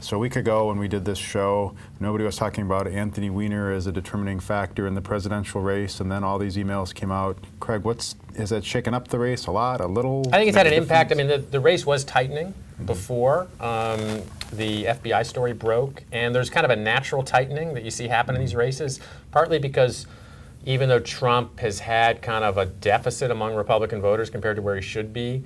So a week ago when we did this show, nobody was talking about Anthony Weiner as a determining factor in the presidential race, and then all these emails came out. Craig, has that shaken up the race a lot, a little? I think it's had an impact. I mean, the race was tightening before the FBI story broke, and there's kind of a natural tightening that you see happen in these races, partly because even though Trump has had kind of a deficit among Republican voters compared to where he should be,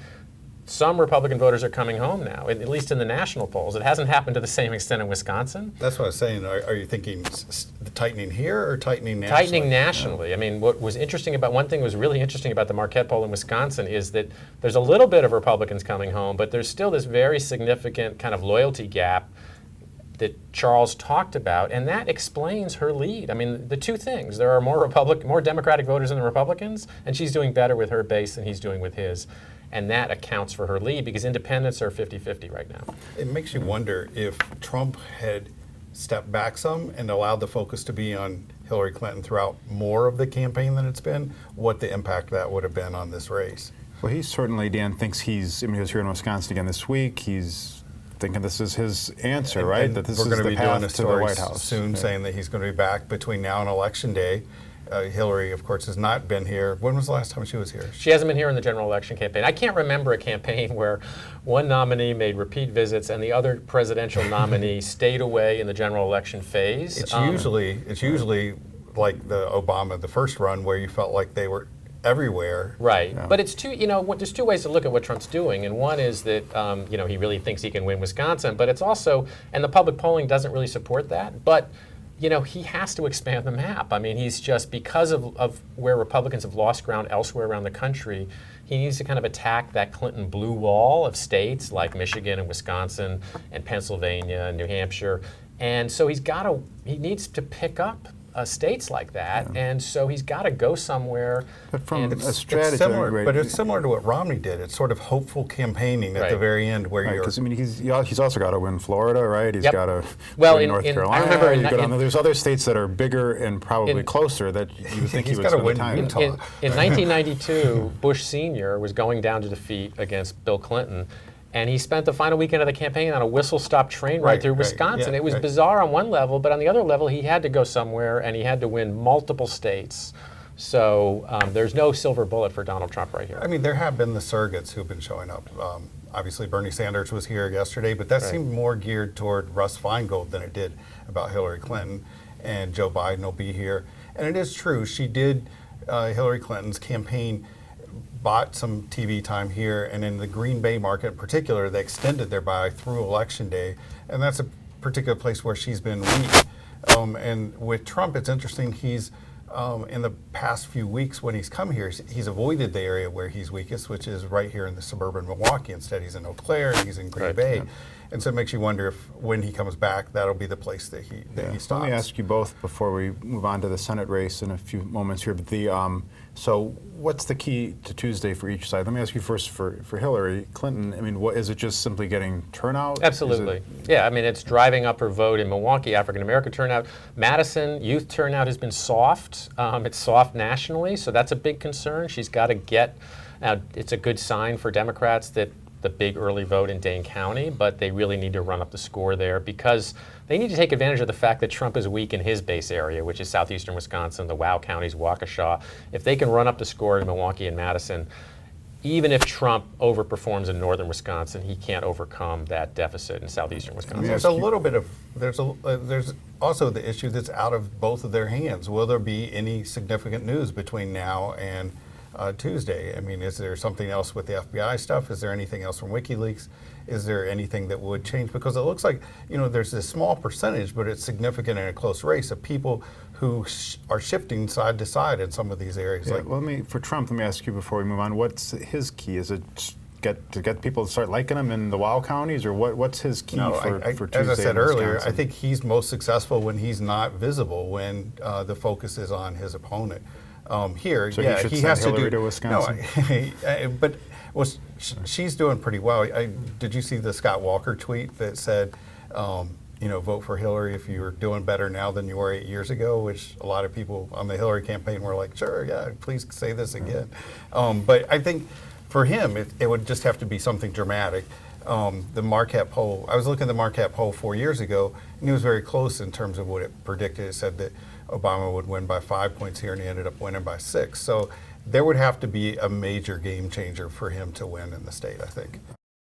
some Republican voters are coming home now, at least in the national polls. It hasn't happened to the same extent in Wisconsin. That's what I was saying. Are you thinking the tightening here or tightening nationally? Tightening nationally. I mean, one thing was really interesting about the Marquette poll in Wisconsin is that there's a little bit of Republicans coming home, but there's still this very significant kind of loyalty gap that Charles talked about, and that explains her lead. I mean, the two things: there are more Democratic voters than the Republicans, and she's doing better with her base than he's doing with his. And that accounts for her lead because independents are 50-50 right now. It makes you wonder if Trump had stepped back some and allowed the focus to be on Hillary Clinton throughout more of the campaign than it's been, what the impact that would have been on this race. Well, he certainly, Dan, thinks he was here in Wisconsin again this week. He's thinking this is his answer, right? And that this we're is going to the be doing a path to the story White House soon saying that he's going to be back between now and Election Day. Hillary, of course, has not been here. When was the last time she was here? She hasn't been here in the general election campaign. I can't remember a campaign where one nominee made repeat visits and the other presidential nominee stayed away in the general election phase. It's usually like the first run, where you felt like they were everywhere. Right, yeah. But it's there's two ways to look at what Trump's doing, and one is that he really thinks he can win Wisconsin, but it's also, and the public polling doesn't really support that, but he has to expand the map. I mean, he's just, because of where Republicans have lost ground elsewhere around the country, he needs to kind of attack that Clinton blue wall of states like Michigan and Wisconsin and Pennsylvania and New Hampshire. And so he needs to pick up states like that, and so he's got to go somewhere. But from a strategy, it's similar to what Romney did. It's sort of hopeful campaigning at the very end, where you're. Because he's also got to win Florida, right? He's got to win North Carolina. I remember there's other states that are bigger and probably closer that you would think he would spend time in. In 1992, Bush Sr. was going down to defeat against Bill Clinton. And he spent the final weekend of the campaign on a whistle-stop train ride through Wisconsin. It was bizarre on one level, but on the other level, he had to go somewhere, and he had to win multiple states. So there's no silver bullet for Donald Trump right here. I mean, there have been the surrogates who've been showing up. Obviously, Bernie Sanders was here yesterday, but that seemed more geared toward Russ Feingold than it did about Hillary Clinton. And Joe Biden will be here. And it is true, she did, Hillary Clinton's campaign bought some TV time here, and in the Green Bay market in particular, they extended their buy through Election Day, and that's a particular place where she's been weak. And with Trump, it's interesting, he's, in the past few weeks when he's come here, he's avoided the area where he's weakest, which is right here in the suburban Milwaukee. Instead, he's in Eau Claire, and he's in Green Bay. Yeah. And so it makes you wonder if when he comes back, that'll be the place that he stops. Let me ask you both before we move on to the Senate race in a few moments here. But so what's the key to Tuesday for each side? Let me ask you first for Hillary Clinton. I mean, is it just simply getting turnout? Absolutely. Yeah, I mean, it's driving up her vote in Milwaukee, African-American turnout. Madison, youth turnout has been soft. It's soft nationally, so that's a big concern. She's got to get, it's a good sign for Democrats that the big early vote in Dane County, but they really need to run up the score there because they need to take advantage of the fact that Trump is weak in his base area, which is southeastern Wisconsin, the Wow counties, Waukesha. If they can run up the score in Milwaukee and Madison, even if Trump overperforms in northern Wisconsin, he can't overcome that deficit in southeastern Wisconsin. There's a little bit of, there's also the issue that's out of both of their hands. Will there be any significant news between now and Tuesday? I mean, is there something else with the FBI stuff? Is there anything else from WikiLeaks? Is there anything that would change? Because it looks like, there's this small percentage, but it's significant in a close race of people who are shifting side to side in some of these areas. Yeah, for Trump, let me ask you before we move on, what's his key? Is it to get people to start liking him in the Wow counties, or what's his key for Tuesday? As I said earlier, I think he's most successful when he's not visible, when the focus is on his opponent. Here, so yeah, he has Hillary to Wisconsin. No, but she's doing pretty well. Did you see the Scott Walker tweet that said, vote for Hillary if you're doing better now than you were 8 years ago? Which a lot of people on the Hillary campaign were like, sure, yeah, please say this again. But I think for him, it would just have to be something dramatic. The Marquette poll, I was looking at the Marquette poll 4 years ago, and it was very close in terms of what it predicted. It said that Obama would win by 5 points here, and he ended up winning by 6. So there would have to be a major game changer for him to win in the state, I think.